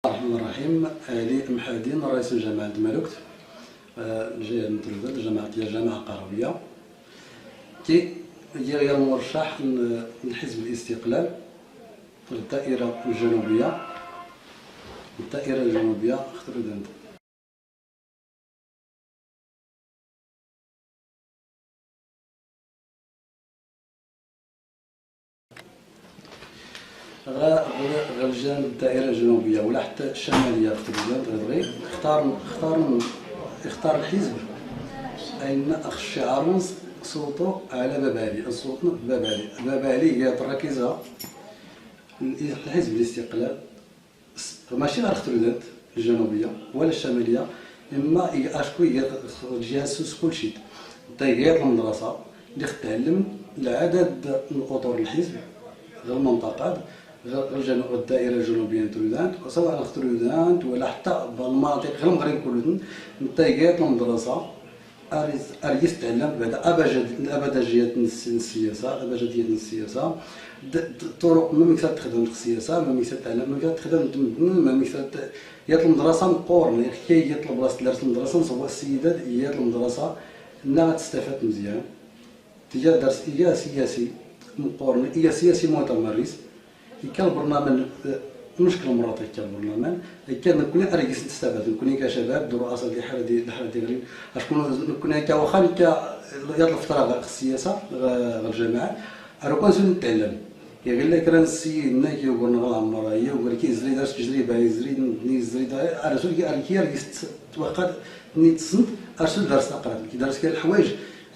الرحمن الرحيم. علي محادين رئيس جامعة مالوكت، جاي من الجامعة ديال الجامعة القروية، كي هي المرشح لحزب الاستقلال الدائرة الجنوبية. الدائرة الجنوبية اختاروا دانت. غير جانب الدائرة الجنوبية ولا حتى الشمالية اختار الحزب أين أخ الشعار صوتو على بابالي، صوتنا بابالي. بابالي هي الركيزة الحزب الاستقلال، ماشي غير اختاروا دانت الجنوبية ولا الشمالية، إما أشكو هي الجهة السوس كلشي. هي المدرسة اللي تعلم العدد من أطر الحزب غير المنطقات غير الدائرة الجنوبية ترودانت، سواء ترودانت ولا حتى بالمناطق غير المغرب كله. نتايقات المدرسة أريس تعلم بعد أبجديات السياسة، أبجديات السياسة، طرق ما مثال تخدم في السياسة، ما مثال تعلم، ما مثال تخدم ما مثال يات المدرسة مقورنة كي يطلب راس درس المدرسة سواء السيدات يات المدرسة إنها تستفاد مزيان. تجا درس إياه سياسي مقارنة إياه سياسي متمرس. كان البرنامج مشكل مرات كان البرنامج كان نكون أريس نستفاد نكون كشباب دراسة ديال الحالة ديالي أشكون نكون كواخا يطلب فترة السياسة الجامعة أروكون سون نتعلم. قال لك راه السيد ناكي يقول نغلا عمرها هي وقال لك يزري دارس تجربة يزري دار أرسل كي أريس توقع ني تصنت أرسل درس أقرب كي درس كاع الحوايج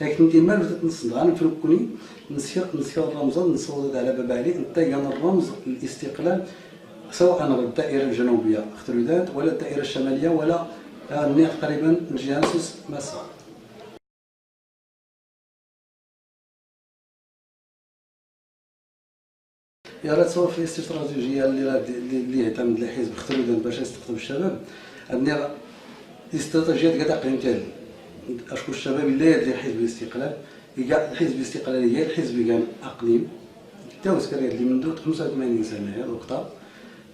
هاك انت مال نصنع انا فلكوني نسير الرمز نصوت على باب علي انت الرمز الاستقلال سواء الدائره الجنوبيه اخترودات ولا الدائره الشماليه ولا تقريبا الجهه مسا. يا راه تصور في استراتيجيه اللي يعتمد الحزب اخترودات باش يستقطب الشباب عندنا استراتيجيات كاع تقريبا تاعي اشكون الشباب اللي يدير حزب الاستقلال. الحزب الاستقلالي هي الحزب كان اقليم تا وسكري اللي منذ 85 سنه هذا وقتها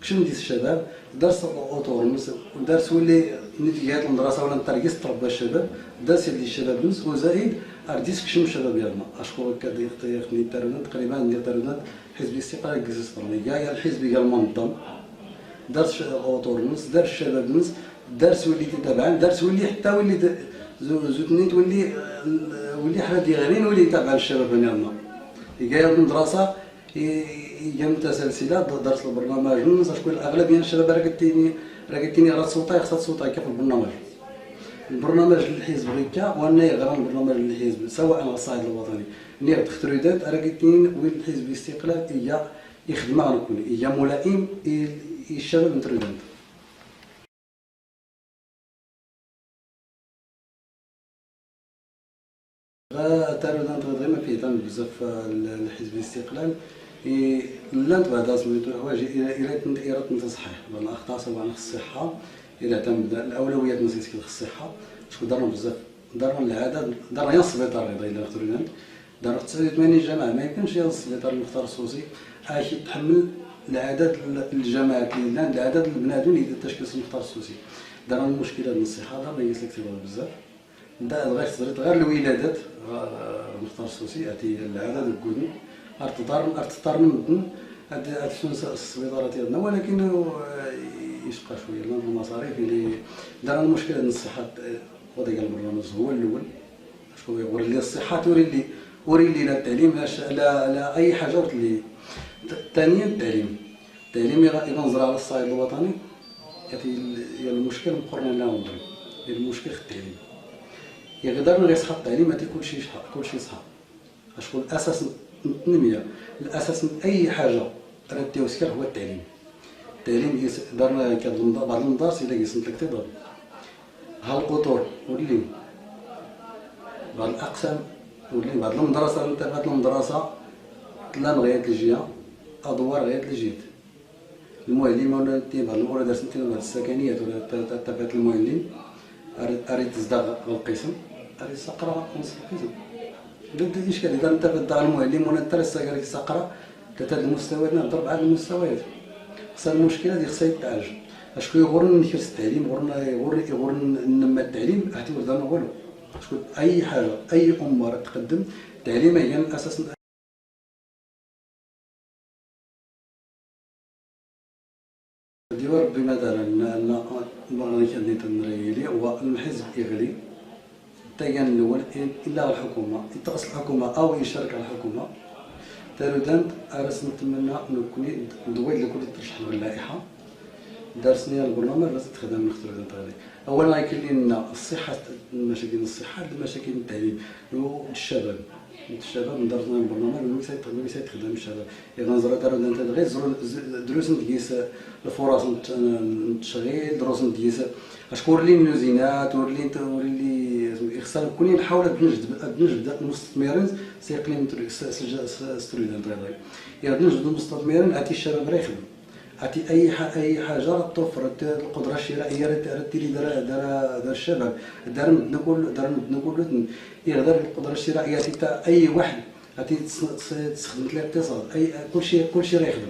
كشن ديس الشباب درس اوتورمس ودرس ولي نتيجات المدرسه ولا نترقص تربى الشباب درس اللي الشباب نس وزائد ارديس كشن الشباب ديالنا اشكون كدير خدني تقريبا ندير تقريبا حزب الاستقلال كزيستروني كاع الحزب كاع المنظم درس اوتورمس درس الشباب نس درس ولي تتابع درس ولي حتى ولي زوتني ولي حنا ديالين ولي تابع الشباب ديالنا كاع المدرسه هي متسلسله درس البرنامج نص شكون الاغلبيه الشباب راه قلتيني راه صوتها خاصها تصوتها كيف البرنامج الحزب غيكا وانا غير البرنامج الحزب سواء على الصعيد الوطني نير تخترودات راه قلتيني وين الحزب الاستقلال هي يخدم غنكون هي ملائم الشباب نترودات. تارودانت غير ما فيه بزاف الحزب الاستقلال لا بعدا سميتو حوايج إرادة تصحيح الأخطاء سواء في الصحة إلا تم الأولويات نسيت في الصحة شكون دارنا بزاف دارنا العدد دارنا يا السبيطار إلا اخترنا دارنا 89 جامعة ما يمكنش يا السبيطار المختار السوسي عايش يتحمل العدد الجامعات اللي عند العدد البنادم اللي تشكيل المختار السوسي. دارنا المشكلة من الصحة دارنا يسلك بزاف غير الولادات المختار السوسي أتي العدد الكودن ارتضار من السبيطارات ديالنا ولكن يشقى شويه المصاريف اللي دار المشكله ديال الصحه وضع البرنامج هو الاول شكون يوري لي الصحه وري لي لا التعليم لا اي حاجه اللي ثانيا التعليم ينظر على الصعيد الوطني هي المشكل مقرن لنا المغرب هي المشكل في التعليم يقدر غير يصحى التعليم هاتي كلشي صحى اشكون اساس التنميه الاساس من اي حاجه راه التوسكر هو التعليم. التعليم دارنا بعض المدارس الا قسمت الاقتصاد ها القطور ولي بعض الاقسام ولي بعض المدرسه انتبهت المدرسه طلان غايه الجهه ادوار غايه الجهه المعلم ولا بعض الامور درس بعض السكنيات ولا تبعت المعلم اريد تزداد القسم اريد تقرا نص القسم ضد الاشكال اذا انت تدعي المعلم ولا انت لسه ساقرا ثلاثه المستويات نهضر بعض المستويات خصها المشكله دي خصها يتعالج اشكون يغور نكرس التعليم يغور نما التعليم عرفتي ولدنا والو. شكون اي حاجه اي امه راه تقدم التعليم هي الاساس. ديما ربي مثلا ان المغرب كان تنريلي هو الحزب يغلي التيان الاول الا الحكومه يتقص الحكومه او يشارك الحكومه تارودانت ارس نتمنى نكوني ندوي لكل ترشح له اللائحه دارسني البرنامج لازم تخدم من خطر هذه. اولا كاين لنا الصحه المشاكل الصحه المشاكل التعليم والشباب درسنا البرنامج اللي تخدم الشباب يعني نزرع انت غير دروس نديس الفرص التشغيل دروس نديس اشكون لي الميوزينات وري خصنا كوني نحاول نجبد المستثمرين سيقليم ستودنت يعني نجبد المستثمرين عطي الشباب راه يخدم عطي اي حاجه توفر القدره الشرائيه اللي دار الشباب دار مدنا كل يقدر القدره الشرائيه تاع اي واحد غادي تستخدم الاقتصاد اي كلشي راه يخدم.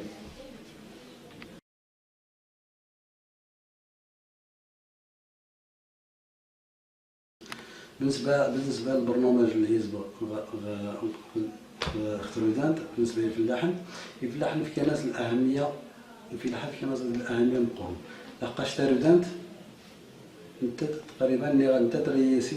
بالنسبه للبرنامج اللي يسبق اخترودانت بالنسبه للفلاحين في كناس الاهميه الفلاحه في كناس الاهميه نقول لقاش تارودانت انت تقريبا انت تريسي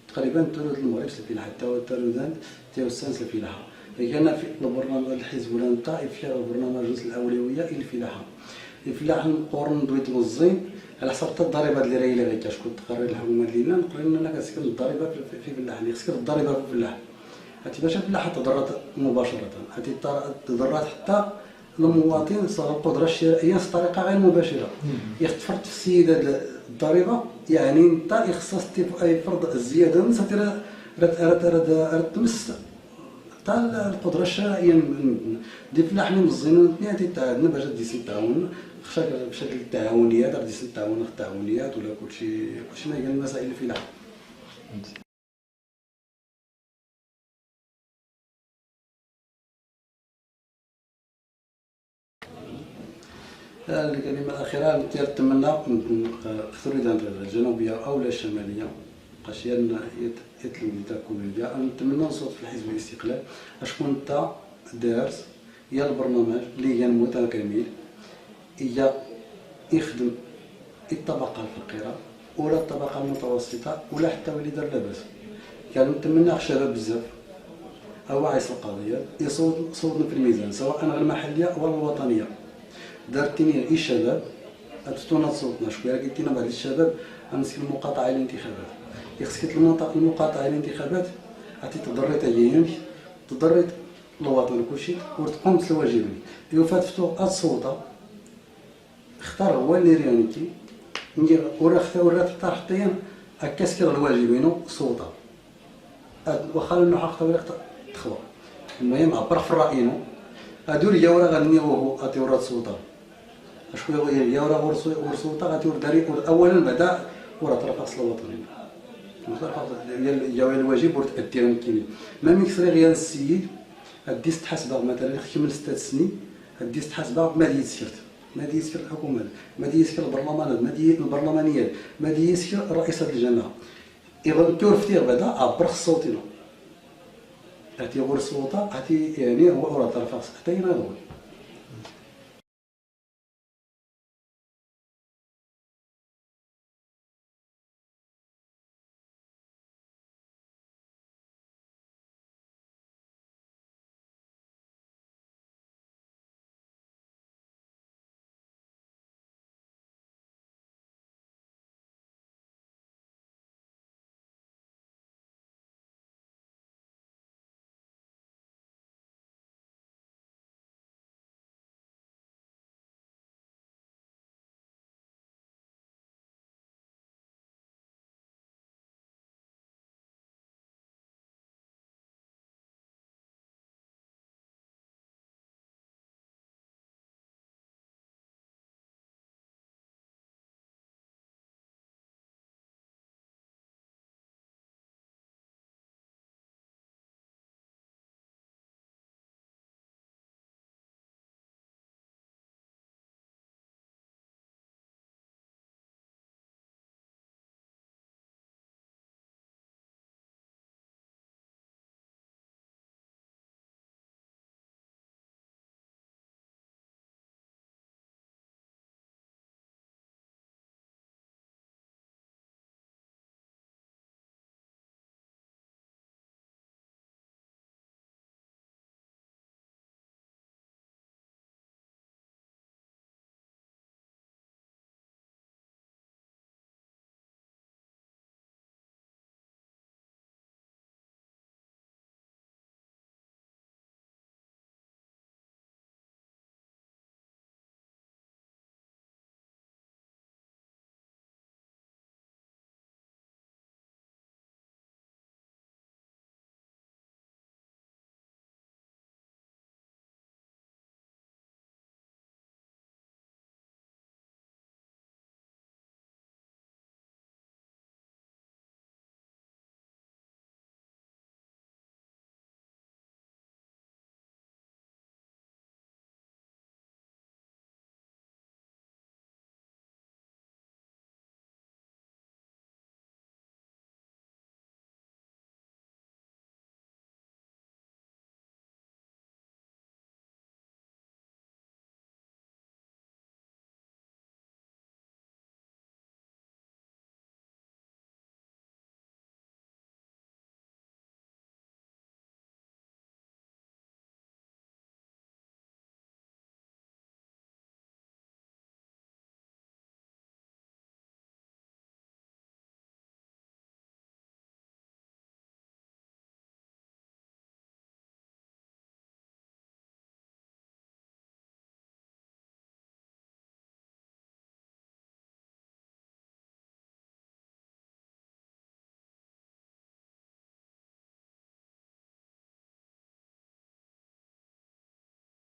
تقريبا ثلث المغرب الفلاحه حتى تارودانت تيوسانس الفلاحه كان في البرنامج الحزب ولا الطائف في البرنامج الاولويه الفلاحه نقول دويت مزين على حسب الضريبه اللي راهي غير كشكون تقرر الحكومه ديالنا نقول لنا كتسكن الضريبه في الفلاح اللي خصك الضريبه في الفلاح هاتي باش الفلاح تضررت مباشره هاتي تضررت حتى المواطن صار القدره الشرائيه بطريقه غير مباشره يختفرت في السيده الضريبه يعني انت يخصص اي فرض الزياده راه تمس حتى القدره الشرائيه ديال الفلاح اللي مزينين نياتي تاعنا باش ديسي التعاون بشكل التعاونيات غادي ديسي التعاونيات ولا كلشي ما هي المسائل الفلاحه. الكلمه الاخيره نتمنى اخترودانت الجنوبيه او الشماليه بقاش يتلم كوميديا نتمنى نصوت في الحزب الاستقلال اشكون انت دارس هي البرنامج اللي هي متكامل هي يخدم الطبقه الفقيره ولا الطبقه المتوسطه ولا حتى اللي دار لاباس كان نتمنى الشباب بزاف واعي القضيه يصوتنا في الميزان سواء المحليه ولا الوطنيه دارتيني الشباب اتستونا صوتنا شويه قلت لنا بعض الشباب غنمسك المقاطعه الانتخابات خصك المقاطعه الانتخابات عرفتي تضريت عينك تضريت الوطن كلشي وتقوم بواجبك يوفات فتو السلطه اختار هو اللي ريانيتي ورا تختار حتى كاسكر الواجبين السلطه واخا انه حق تخوى المهم عبر في راينا هادو اللي ورا غنيوه عطيو راه السلطه اشكون هي ورا السلطه غادي داري اولا بعدا ورا ترخص الوطني يا الواجب وتأدي يمكن ما ميكسري غير السيد غادي تحاسبها مثلا كمل 6 سنين غادي تحاسبها ما ديسكرت ما ديسكر الحكومه ما ديسكر البرلمانات ما دي البرلمانيات ما ديسكر رئيسة الجماعه اذا تورفتي بعدا عبر الصوتنا عطي غور السلطه عطي يعني هو راه ترخص حتى يناضل